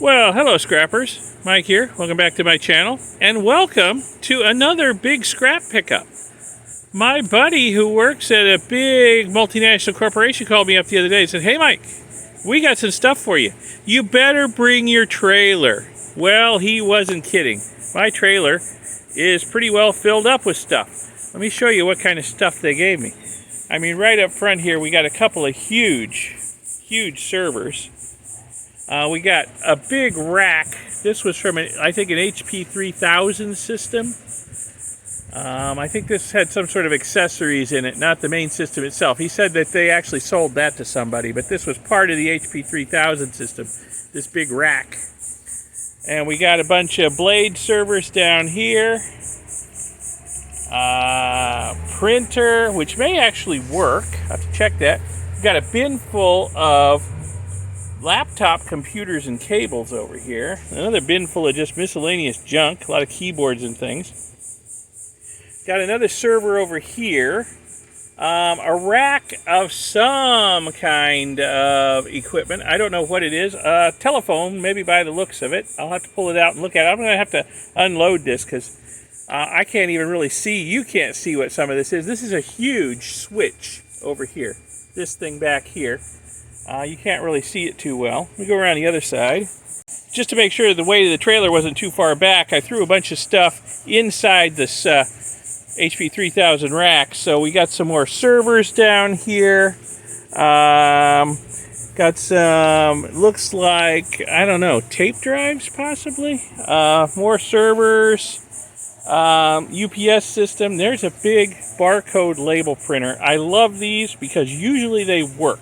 Well, hello scrappers, Mike here. Welcome back to my channel, and welcome to another big scrap pickup. My buddy who works at a big multinational corporation called me up the other day and said, "Hey Mike, we got some stuff for you. You better bring your trailer." Well, he wasn't kidding. My trailer is pretty well filled up with stuff. Let me show you what kind of stuff they gave me. I mean, right up front here, we got a couple of huge servers. We got a big rack. This was from, I think, an HP 3000 system. I think this had some sort of accessories in it, not the main system itself. He said that they actually sold that to somebody, but this was part of the HP 3000 system, this big rack. And we got a bunch of blade servers down here. Printer, which may actually work. I'll have to check that. We've got a bin full of laptop computers and cables over here. Another bin full of just miscellaneous junk, a lot of keyboards and things. Got another server over here. A rack of some kind of equipment. I don't know what it is. Telephone, maybe by the looks of it. I'll have to pull it out and look at it. I'm going to have to unload this because I can't even really see. You can't see what some of this is. This is a huge switch over here. This thing back here. You can't really see it too well. Let me go around the other side. Just to make sure the weight of the trailer wasn't too far back, I threw a bunch of stuff inside this HP 3000 rack. So we got some more servers down here. Got some, looks like, I don't know, tape drives possibly. More servers. UPS system. There's a big barcode label printer. I love these because usually they work.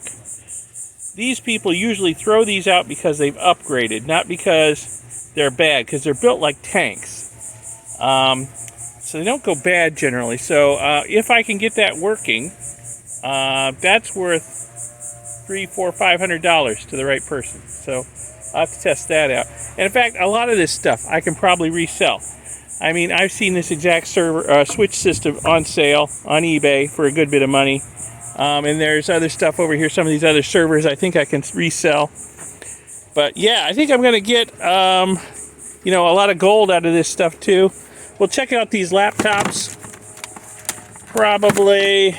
These people usually throw these out because they've upgraded, not because they're bad, because they're built like tanks. So they don't go bad generally. So if I can get that working, that's worth $300, $400, $500 to the right person. So I'll have to test that out. And in fact, a lot of this stuff I can probably resell. I mean, I've seen this exact server switch system on sale on eBay for a good bit of money. And there's other stuff over here. Some of these other servers I think I can resell. But yeah, I think I'm going to get, a lot of gold out of this stuff too. We'll check out these laptops. Probably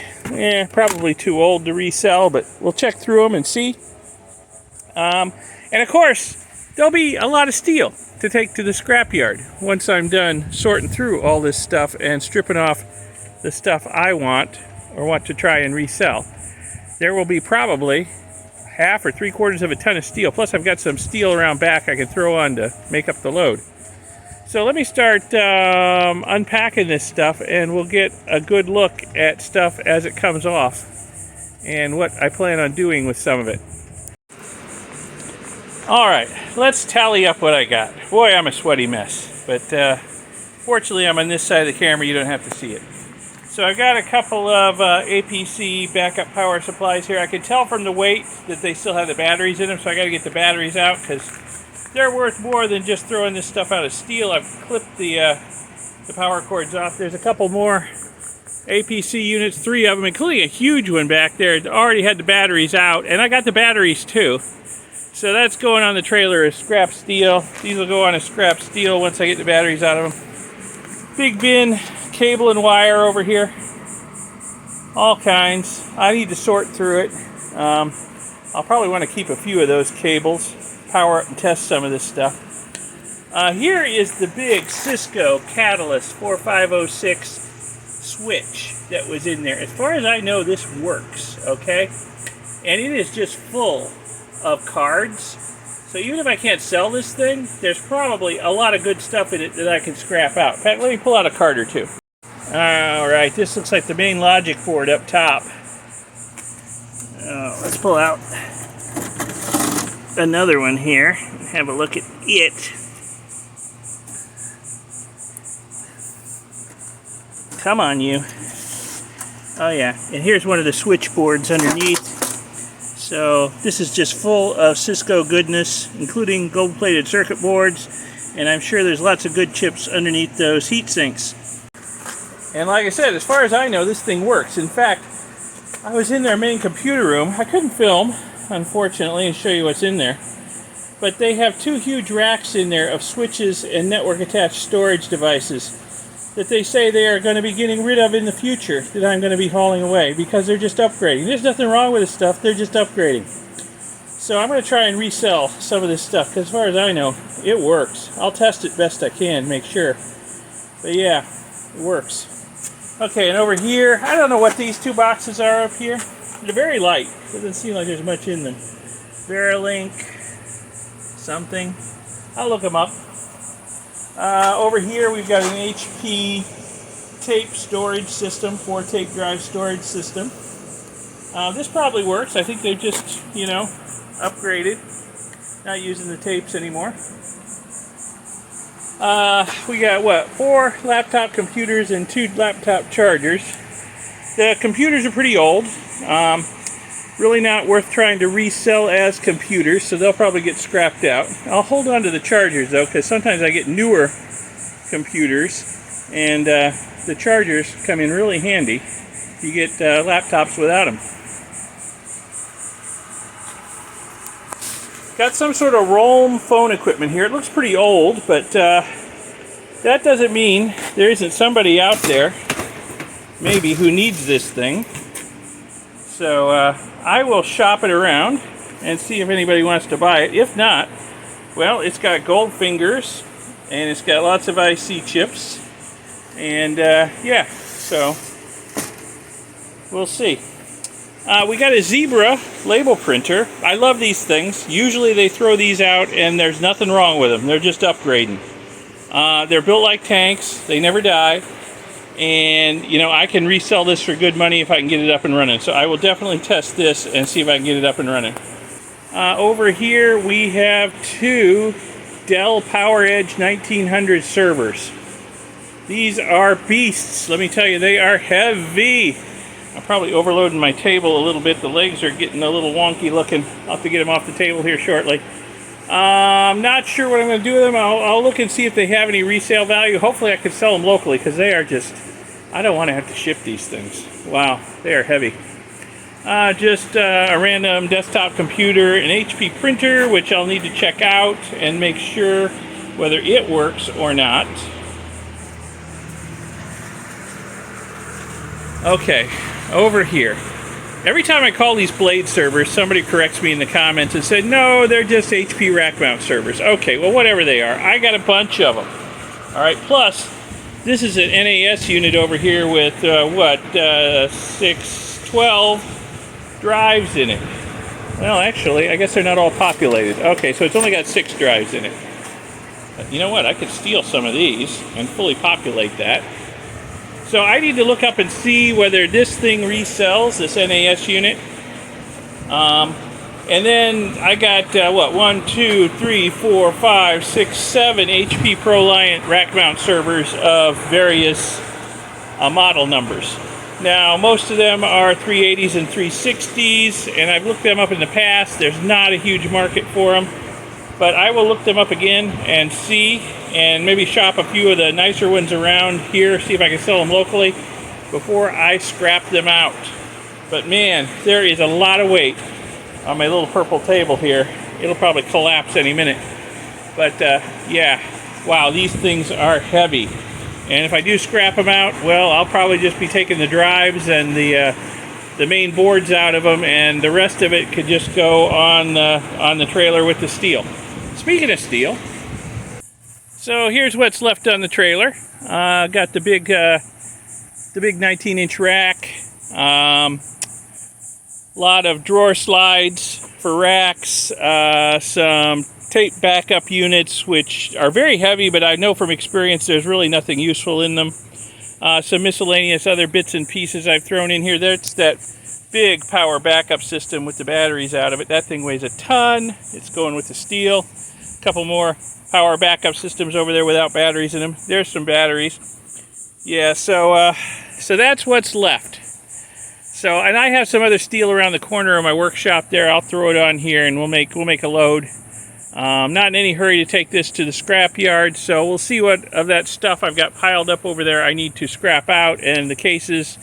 too old to resell, but we'll check through them and see. And of course, there'll be a lot of steel to take to the scrapyard once I'm done sorting through all this stuff and stripping off the stuff I want or want to try and resell. There will be probably half or 3/4 of a ton of steel. Plus I've got some steel around back I can throw on to make up the load. So let me start unpacking this stuff and we'll get a good look at stuff as it comes off and what I plan on doing with some of it. Alright, let's tally up what I got. Boy, I'm a sweaty mess. But fortunately I'm on this side of the camera, you don't have to see it. So I've got a couple of APC backup power supplies here. I can tell from the weight that they still have the batteries in them, so I got to get the batteries out because they're worth more than just throwing this stuff out of steel. I've clipped the power cords off. There's a couple more APC units, 3 of them, including a huge one back there. It already had the batteries out, and I got the batteries too. So that's going on the trailer as scrap steel. These will go on as scrap steel once I get the batteries out of them. Big bin. Cable and wire over here, all kinds. I need to sort through it. I'll probably want to keep a few of those cables, power up and test some of this stuff. Here is the big Cisco Catalyst 4506 switch that was in there. As far as I know, this works, okay? And it is just full of cards. So even if I can't sell this thing, there's probably a lot of good stuff in it that I can scrap out. In fact, let me pull out a card or two. Alright, this looks like the main logic board up top. Let's pull out another one here and have a look at it. Come on, you. Oh yeah, and here's one of the switchboards underneath. So this is just full of Cisco goodness, including gold-plated circuit boards, and I'm sure there's lots of good chips underneath those heat sinks. And like I said, as far as I know, this thing works. In fact, I was in their main computer room. I couldn't film unfortunately, and show you what's in there. But they have two huge racks in there of switches and network attached storage devices that they say they are going to be getting rid of in the future, that I'm going to be hauling away because they're just upgrading. There's nothing wrong with this stuff, they're just upgrading. So I'm going to try and resell some of this stuff because as far as I know, it works. I'll test it best I can, make sure. But yeah, it works. Okay, and over here, I don't know what these two boxes are up here. They're very light. Doesn't seem like there's much in them. Veralink, something. I'll look them up. Over here, we've got an HP tape storage system, 4 tape drive storage system. This probably works. I think they've just, upgraded. Not using the tapes anymore. We got, 4 laptop computers and 2 laptop chargers. The computers are pretty old. Really not worth trying to resell as computers, so they'll probably get scrapped out. I'll hold on to the chargers, though, because sometimes I get newer computers, and the chargers come in really handy. You get laptops without them. Got some sort of Roam phone equipment here. It looks pretty old, but that doesn't mean there isn't somebody out there, maybe, who needs this thing. So I will shop it around and see if anybody wants to buy it. If not, well, it's got gold fingers and it's got lots of IC chips. And yeah, so we'll see. We got a Zebra label printer. I love these things. Usually they throw these out and there's nothing wrong with them. They're just upgrading. They're built like tanks. They never die. And, I can resell this for good money if I can get it up and running. So I will definitely test this and see if I can get it up and running. Over here we have 2 Dell PowerEdge 1900 servers. These are beasts. Let me tell you, they are heavy. I'm probably overloading my table a little bit. The legs are getting a little wonky looking. I'll have to get them off the table here shortly. I'm not sure what I'm going to do with them. I'll look and see if they have any resale value. Hopefully I can sell them locally because they are just... I don't want to have to ship these things. Wow, they are heavy. Just a random desktop computer, an HP printer, which I'll need to check out and make sure whether it works or not. Okay, over here. Every time I call these Blade servers, somebody corrects me in the comments and said, no, they're just HP rack mount servers. Okay, well, whatever they are. I got a bunch of them. All right, plus... this is an NAS unit over here with, 612 drives in it. Well, actually, I guess they're not all populated. Okay, so it's only got 6 drives in it. But you know what? I could steal some of these and fully populate that. So I need to look up and see whether this thing resells, this NAS unit. And then I got, 1, 2, 3, 4, 5, 6, 7 HP ProLiant rack mount servers of various model numbers. Now, most of them are 380s and 360s, and I've looked them up in the past. There's not a huge market for them, but I will look them up again and see, and maybe shop a few of the nicer ones around here, see if I can sell them locally before I scrap them out. But man, there is a lot of weight on my little purple table here. It'll probably collapse any minute. But yeah, wow, these things are heavy. And if I do scrap them out, well, I'll probably just be taking the drives and the main boards out of them, and the rest of it could just go on the trailer with the steel. Speaking of steel, so here's what's left on the trailer. Got the big 19-inch rack. Lot of drawer slides for racks, some tape backup units, which are very heavy, but I know from experience there's really nothing useful in them. Some miscellaneous other bits and pieces I've thrown in here. That's that big power backup system with the batteries out of it. That thing weighs a ton. It's going with the steel. A couple more power backup systems over there without batteries in them. There's some batteries. Yeah, so that's what's left. So, and I have some other steel around the corner of my workshop there. I'll throw it on here and we'll make a load. Not in any hurry to take this to the scrap yard, so we'll see what of that stuff I've got piled up over there I need to scrap out, and the cases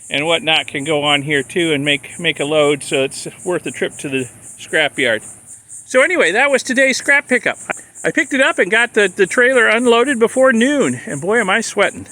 and whatnot can go on here too and make a load, so it's worth a trip to the scrapyard. So anyway, that was today's scrap pickup. I picked it up and got the trailer unloaded before noon, and boy am I sweating.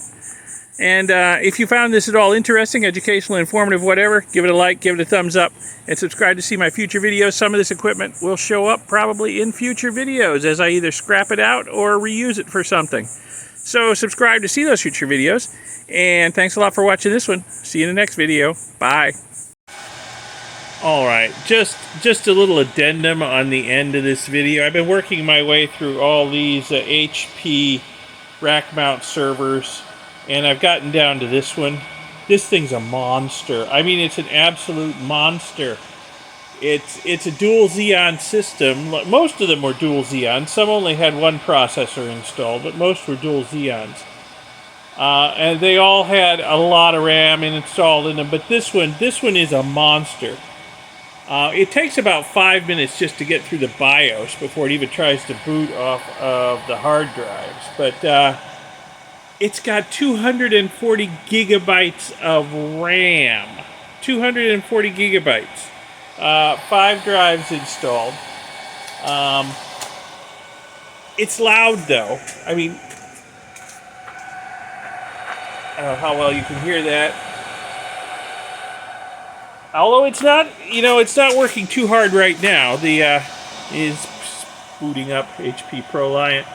And if you found this at all interesting, educational, informative, whatever, give it a like, give it a thumbs up, and subscribe to see my future videos. Some of this equipment will show up probably in future videos as I either scrap it out or reuse it for something. So subscribe to see those future videos, and thanks a lot for watching this one. See you in the next video. Bye. Alright, just a little addendum on the end of this video. I've been working my way through all these HP rack mount servers, and I've gotten down to this one. This thing's a monster. I mean, it's an absolute monster. It's a dual Xeon system. Most of them were dual Xeon. Some only had one processor installed, but most were dual Xeons. And they all had a lot of RAM installed in them, but this one is a monster. It takes about 5 minutes just to get through the BIOS before it even tries to boot off of the hard drives. But it's got 240 gigabytes of RAM. 240 gigabytes. 5 drives installed. It's loud though. I mean, I don't know how well you can hear that. Although it's not, it's not working too hard right now. The is booting up HP ProLiant.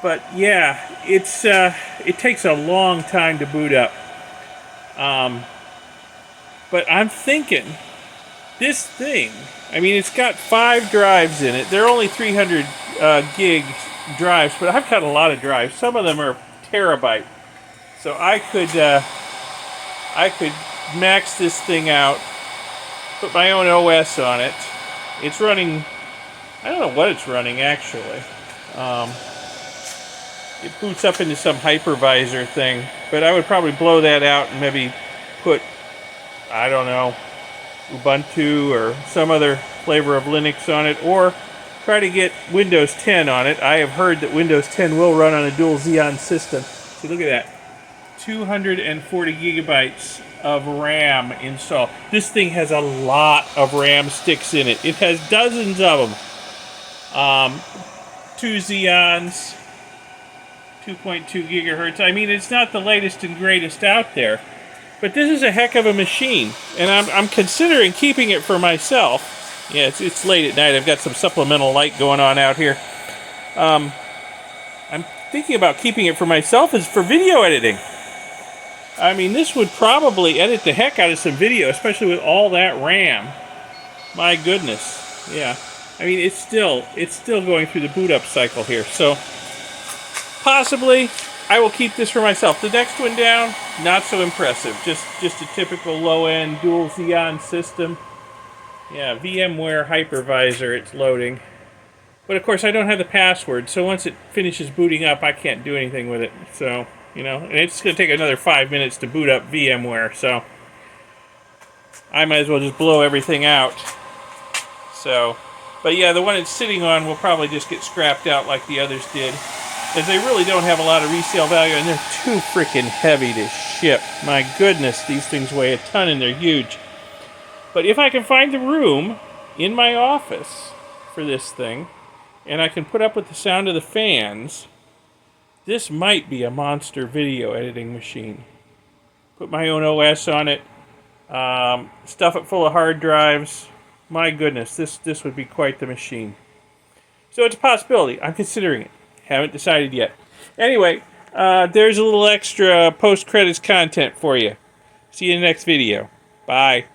But yeah, it takes a long time to boot up. But I'm thinking this thing, I mean, it's got 5 drives in it. They're only 300 gig drives, but I've got a lot of drives. Some of them are terabyte. So I could max this thing out, put my own OS on it. It's running, I don't know what it's running actually. It boots up into some hypervisor thing, but I would probably blow that out and maybe put, I don't know, Ubuntu or some other flavor of Linux on it, or try to get Windows 10 on it. I have heard that Windows 10 will run on a dual Xeon system. See, look at that. 240 gigabytes of RAM installed. This thing has a lot of RAM sticks in it. It has dozens of them. 2 Xeons, 2.2 gigahertz. I mean, it's not the latest and greatest out there, but this is a heck of a machine, and I'm considering keeping it for myself. Yeah, it's late at night. I've got some supplemental light going on out here. I'm thinking about keeping it for myself as for video editing. I mean, this would probably edit the heck out of some video, especially with all that RAM. My goodness. Yeah. I mean, it's still going through the boot up cycle here. So possibly I will keep this for myself. The next one down, not so impressive. Just a typical low-end dual Xeon system. Yeah, VMware hypervisor, it's loading. But of course I don't have the password, so once it finishes booting up, I can't do anything with it. So, and it's going to take another 5 minutes to boot up VMware, so I might as well just blow everything out. So, but yeah, the one it's sitting on will probably just get scrapped out like the others did, as they really don't have a lot of resale value, and they're too freaking heavy to ship. My goodness, these things weigh a ton and they're huge. But if I can find the room in my office for this thing, and I can put up with the sound of the fans, this might be a monster video editing machine. Put my own OS on it, stuff it full of hard drives. My goodness, this would be quite the machine. So it's a possibility. I'm considering it. Haven't decided yet. Anyway, there's a little extra post-credits content for you. See you in the next video. Bye.